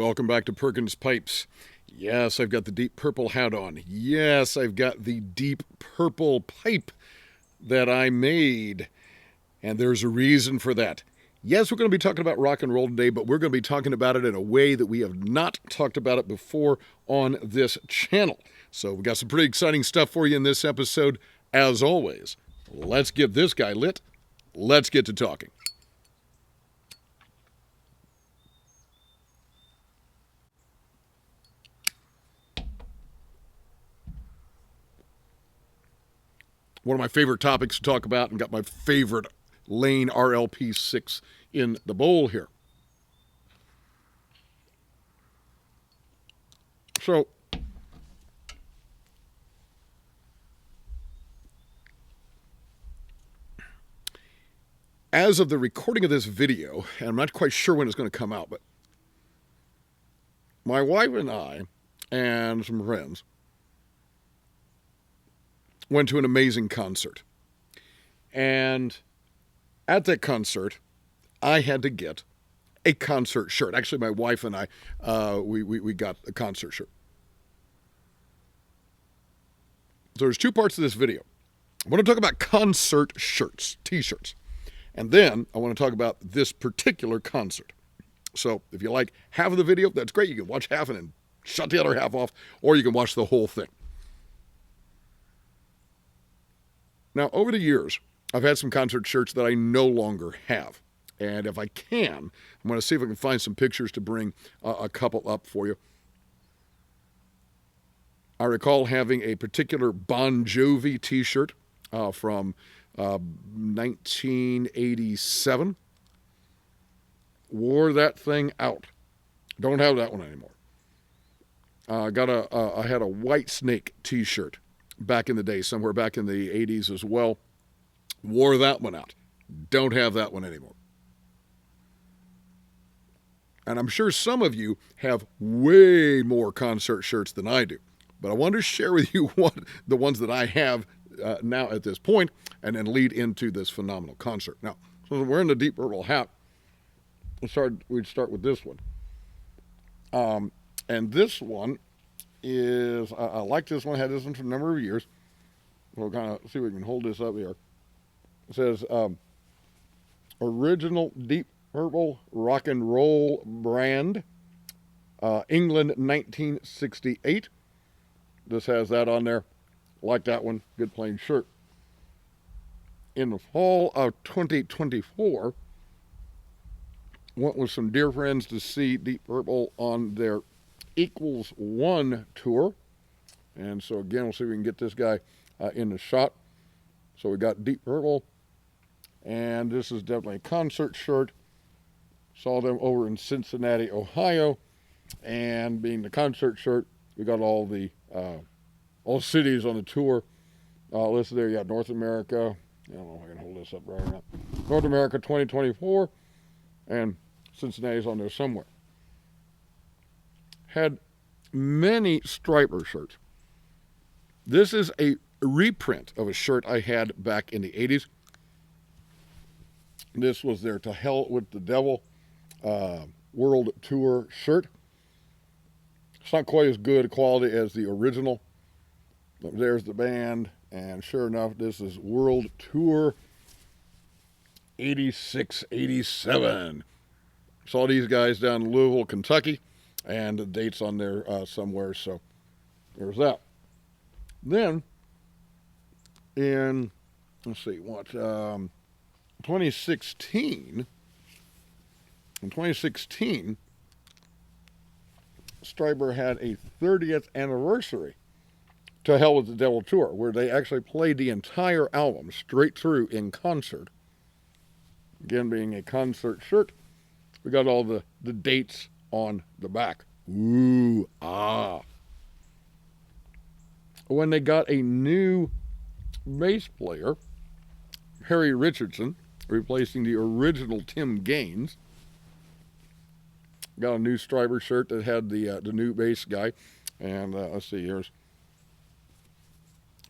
Welcome back to Perkins Pipes. Yes, I've got the deep purple hat on. Yes, I've got the deep purple pipe that I made. And there's a reason for that. Yes, we're going to be talking about rock and roll today, but we're going to be talking about it in a way that we have not talked about it before on this channel. So we've got some pretty exciting stuff for you in this episode. As always, let's get this guy lit. Let's get to talking. One of my favorite topics to talk about, and got my favorite Lane RLP6 in the bowl here. So, as of the recording of this video, and I'm not quite sure when it's going to come out, but my wife and I and some friends went to an amazing concert. And at that concert, I had to get a concert shirt. Actually, my wife and I, we got a concert shirt. So there's two parts to this video. I want to talk about concert shirts, t-shirts. And then I want to talk about this particular concert. So if you like half of the video, that's great. You can watch half and then shut the other half off, or you can watch the whole thing. Now, over the years, I've had some concert shirts that I no longer have. And if I can, I'm going to see if I can find some pictures to bring a couple up for you. I recall having a particular Bon Jovi t-shirt from 1987. Wore that thing out. Don't have that one anymore. I had a White Snake t-shirt back in the day, somewhere back in the 80s as well. Wore that one out. Don't have that one anymore. And I'm sure some of you have way more concert shirts than I do. But I want to share with you the ones that I have now at this point, and then lead into this phenomenal concert. Now, so we're wearing the deep purple hat. We'd start with this one. And this one is, I like this one. I had this one for a number of years. We'll kind of see if we can hold this up here. It says, original deep purple rock and roll brand, England 1968. This has that on there. Like that one. Good plain shirt. In the fall of 2024, went with some dear friends to see Deep Purple on their Equals One tour. And so again, we'll see if we can get this guy in the shot. So we got Deep Purple, and this is definitely a concert shirt. Saw them over in Cincinnati, Ohio, and being the concert shirt, we got all cities on the tour listed there. You got North America. I don't know if I can hold this up right now. North America 2024, and Cincinnati's on there somewhere. Had many striper shirts. This is a reprint of a shirt I had back in the 80s. This was their To Hell with the Devil World Tour shirt. It's not quite as good quality as the original. But there's the band, and sure enough, this is World Tour 86, 87. Saw these guys down in Louisville, Kentucky, and the date's on there somewhere, so there's that. Then, in, 2016, Stryper had a 30th anniversary To Hell with the Devil tour, where they actually played the entire album straight through in concert. Again, being a concert shirt, we got all the dates on the back. Ooh, ah. When they got a new bass player, Harry Richardson, replacing the original Tim Gaines, got a new Stryper shirt that had the new bass guy. And let's see, let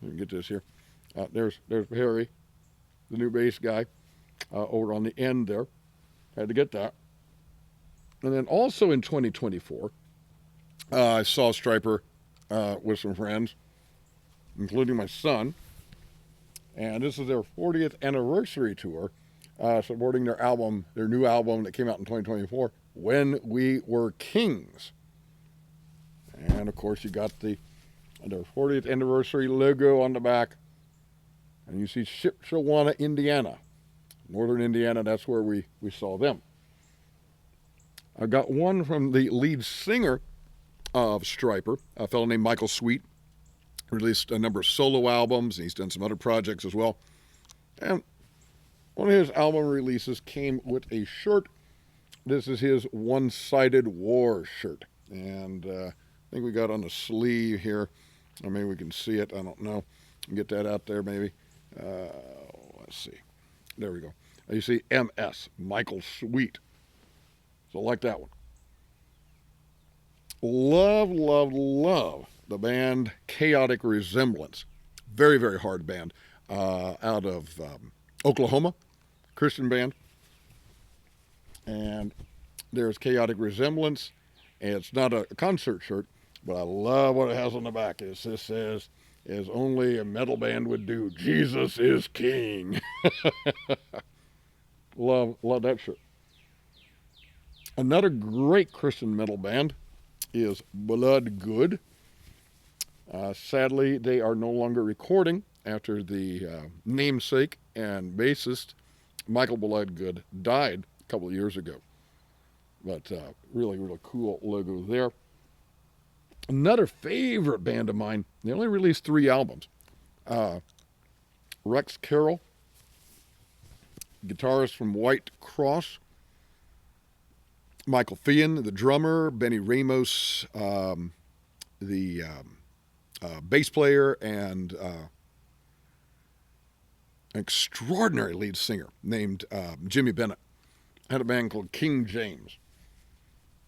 me get this here. There's Harry, the new bass guy, over on the end there. Had to get that. And then also in 2024, I saw Stryper with some friends, including my son. And this is their 40th anniversary tour, supporting their album, their new album that came out in 2024, When We Were Kings. And of course, you got their 40th anniversary logo on the back. And you see Shipshewana, Indiana. Northern Indiana, that's where we saw them. I got one from the lead singer of Stryper, a fellow named Michael Sweet. Released a number of solo albums, and he's done some other projects as well. And one of his album releases came with a shirt. This is his One-Sided War shirt. And I think we got on the sleeve here. Or maybe we can see it. I don't know. Get that out there maybe. Let's see. There we go. You see MS, Michael Sweet. So I like that one. Love, love, love the band Chaotic Resemblance. Very, very hard band. Out of Oklahoma. Christian band. And there's Chaotic Resemblance. And it's not a concert shirt, but I love what it has on the back. This says, as only a metal band would do, Jesus is King. Love that shirt. Another great Christian metal band is Blood Good. Sadly, they are no longer recording after the namesake and bassist Michael Blood Good died a couple of years ago. But really, really cool logo there. Another favorite band of mine, they only released 3 albums. Rex Carroll, guitarist from White Cross. Michael Fian, the drummer. Benny Ramos, the bass player, and an extraordinary lead singer named Jimmy Bennett. Had a band called King James.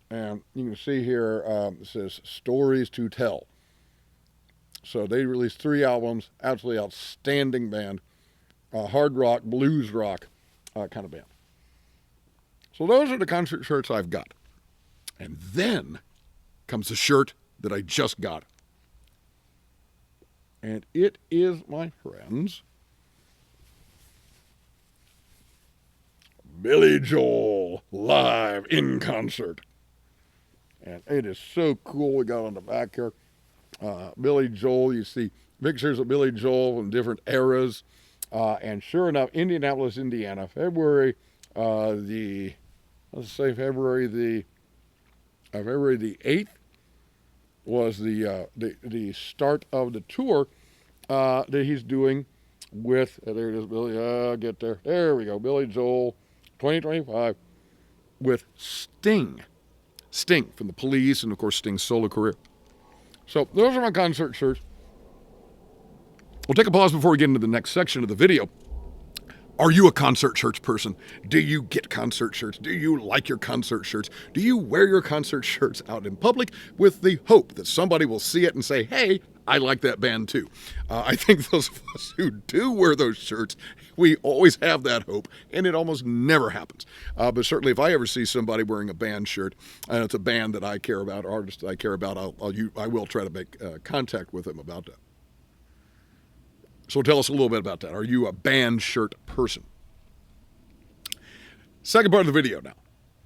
And you can see here, it says Stories to Tell. So they released 3 albums, absolutely outstanding band. Hard rock, blues rock kind of band. So those are the concert shirts I've got. And then comes the shirt that I just got. And it is, my friends, Billy Joel live in concert. And it is so cool. We got on the back here. Billy Joel, you see pictures of Billy Joel from different eras. And sure enough, Indianapolis, Indiana, February the 8th was the start of the tour that he's doing with, there it is, Billy, get there. There we go, Billy Joel, 2025, with Sting. Sting from the Police, and of course Sting's solo career. So those are my concert shirts. We'll take a pause before we get into the next section of the video. Are you a concert shirts person? Do you get concert shirts? Do you like your concert shirts? Do you wear your concert shirts out in public with the hope that somebody will see it and say, hey, I like that band too? I think those of us who do wear those shirts, we always have that hope, and it almost never happens. But certainly if I ever see somebody wearing a band shirt, and it's a band that I care about, artist that I care about, I will try to make contact with them about that. So tell us a little bit about that. Are you a band shirt person? Second part of the video now.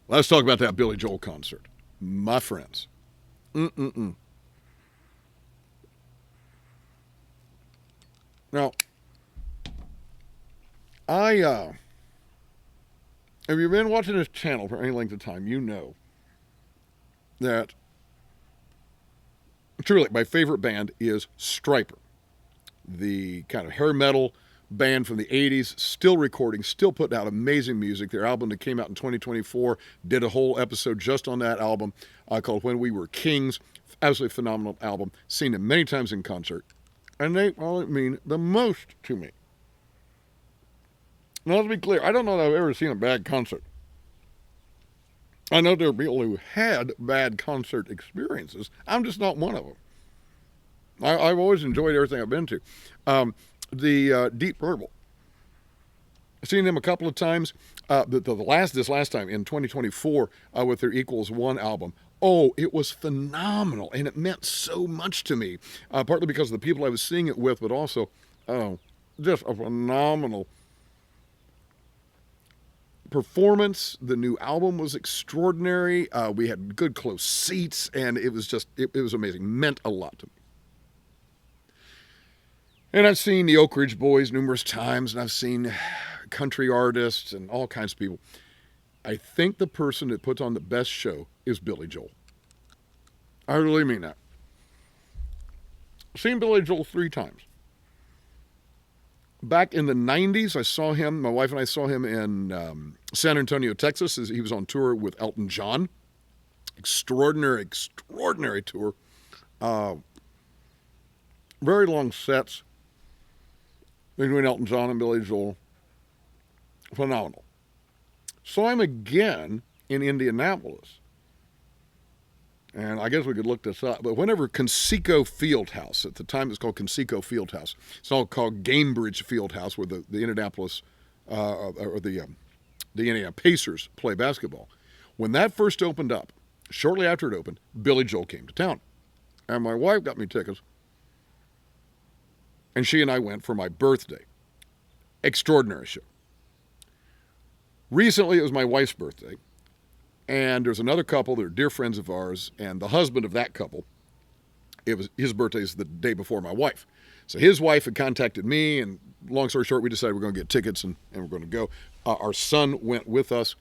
Let's talk about that Billy Joel concert. My friends. Now, if you've been watching this channel for any length of time, you know that truly my favorite band is Stryper. The kind of hair metal band from the 80s, still recording, still putting out amazing music. Their album that came out in 2024, did a whole episode just on that album called When We Were Kings. Absolutely phenomenal album. Seen them many times in concert. And they mean the most to me. Now, let's be clear, I don't know that I've ever seen a bad concert. I know there are people who had bad concert experiences. I'm just not one of them. I've always enjoyed everything I've been to. The Deep Purple. I've seen them a couple of times. This last time in 2024 with their Equals One album. Oh, it was phenomenal, and it meant so much to me. Partly because of the people I was seeing it with, but also, just a phenomenal performance. The new album was extraordinary. We had good close seats, and it was amazing. Meant a lot to me. And I've seen the Oak Ridge Boys numerous times, and I've seen country artists and all kinds of people. I think the person that puts on the best show is Billy Joel. I really mean that. I've seen Billy Joel 3 times. Back in the 90s, I saw him, my wife and I saw him in San Antonio, Texas. He was on tour with Elton John. Extraordinary tour. Very long sets between Elton John and Billy Joel. Phenomenal. Saw him again in Indianapolis. And I guess we could look this up. But whenever Conseco Fieldhouse, at the time it was called Conseco Fieldhouse, it's all called Gamebridge Fieldhouse, where the Indianapolis, the Indiana Pacers play basketball. When that first opened up, shortly after it opened, Billy Joel came to town. And my wife got me tickets. And she and I went for my birthday. Extraordinary show. Recently, it was my wife's birthday. And there's another couple that are dear friends of ours. And the husband of that couple, his birthday is the day before my wife. So his wife had contacted me. And long story short, we decided we're going to get tickets and we're going to go. Our son went with us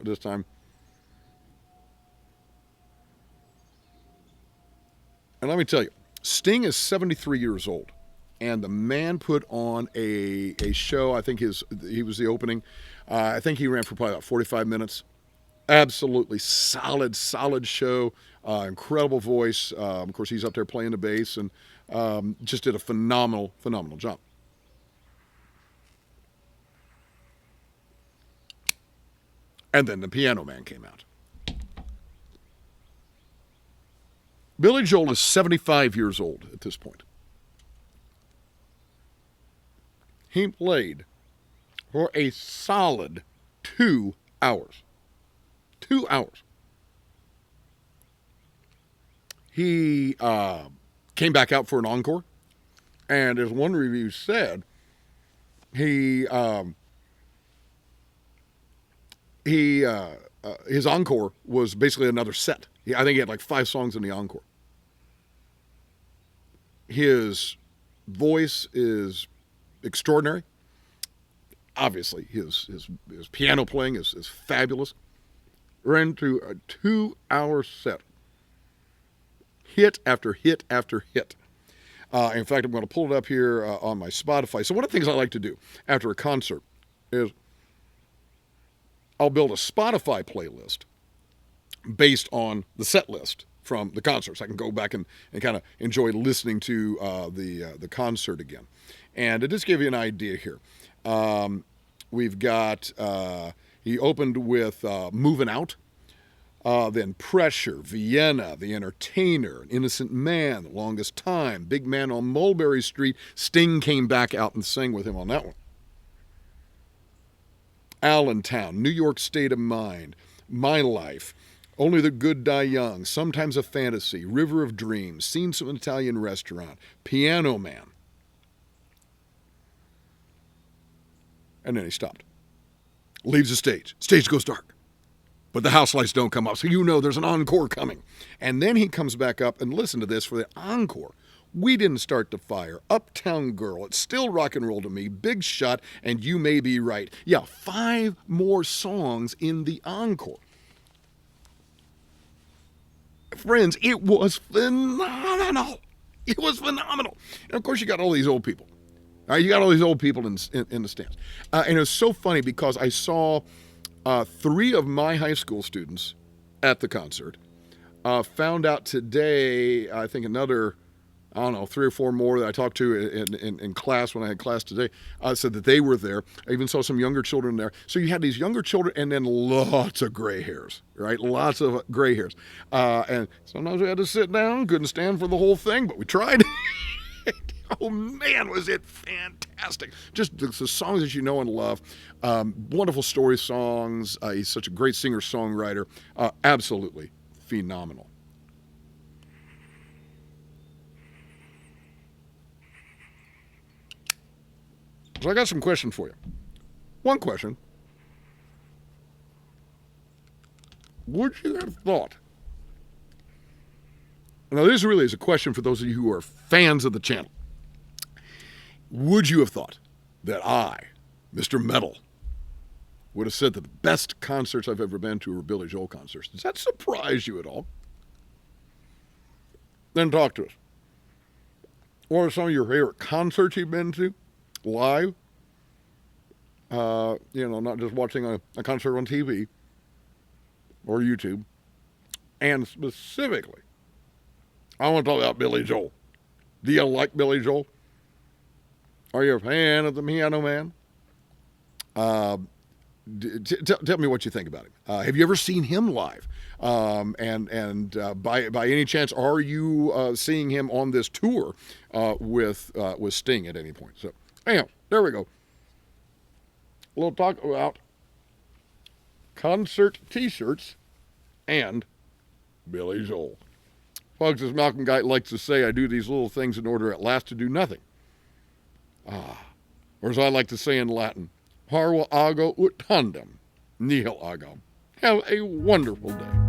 this time. And let me tell you, Sting is 73 years old. And the man put on a show. I think he was the opening. I think he ran for probably about 45 minutes. Absolutely solid show. Incredible voice. Of course, he's up there playing the bass and just did a phenomenal job. And then the Piano Man came out. Billy Joel is 75 years old at this point. He played for a solid 2 hours. 2 hours. He came back out for an encore, and as one review said, his encore was basically another set. I think he had like 5 songs in the encore. His voice is extraordinary. Obviously, his piano playing is fabulous. Ran through a 2-hour set. Hit after hit after hit. In fact, I'm going to pull it up here on my Spotify. So one of the things I like to do after a concert is I'll build a Spotify playlist based on the set list from the concert. So I can go back and kind of enjoy listening to the concert again. And to just give you an idea here, we've got, he opened with Moving Out, then Pressure, Vienna, The Entertainer, Innocent Man, The Longest Time, Big Man on Mulberry Street. Sting came back out and sang with him on that one. Allentown, New York State of Mind, My Life, Only the Good Die Young, Sometimes a Fantasy, River of Dreams, Scenes from an Italian Restaurant, Piano Man. And then he stopped. Leaves the stage. Stage goes dark. But the house lights don't come up, so you know there's an encore coming. And then he comes back up, and listen to this for the encore. We Didn't Start the Fire, Uptown Girl, It's Still Rock and Roll to Me, Big Shot, and You May Be Right. Yeah, 5 more songs in the encore. Friends, it was phenomenal. It was phenomenal. And of course, you got all these old people. You got all these old people in the stands. And it was so funny because I saw 3 of my high school students at the concert. Found out today, I think another, 3 or 4 more that I talked to in class when I had class today, said that they were there. I even saw some younger children there. So you had these younger children and then lots of gray hairs, right? Lots of gray hairs. And sometimes we had to sit down, couldn't stand for the whole thing, but we tried. Oh man, was it fantastic! Just the songs that you know and love, wonderful story songs. He's such a great singer-songwriter. Absolutely phenomenal. So I got some questions for you. One question: would you have thought? Now, this really is a question for those of you who are fans of the channel. Would you have thought that I, Mr. Metal, would have said that the best concerts I've ever been to were Billy Joel concerts? Does that surprise you at all? Then talk to us. What are some of your favorite concerts you've been to live? Not just watching a concert on TV or YouTube. And specifically, I want to talk about Billy Joel. Do you like Billy Joel? Are you a fan of the Piano Man? Tell me what you think about him. Have you ever seen him live? By any chance, are you seeing him on this tour with Sting at any point? So, anyhow, there we go. A little talk about concert T-shirts and Billy Joel. Folks, as Malcolm Guite likes to say, I do these little things in order at last to do nothing. Or as I like to say in Latin, Parva ago ut tandem, nihil agam. Have a wonderful day.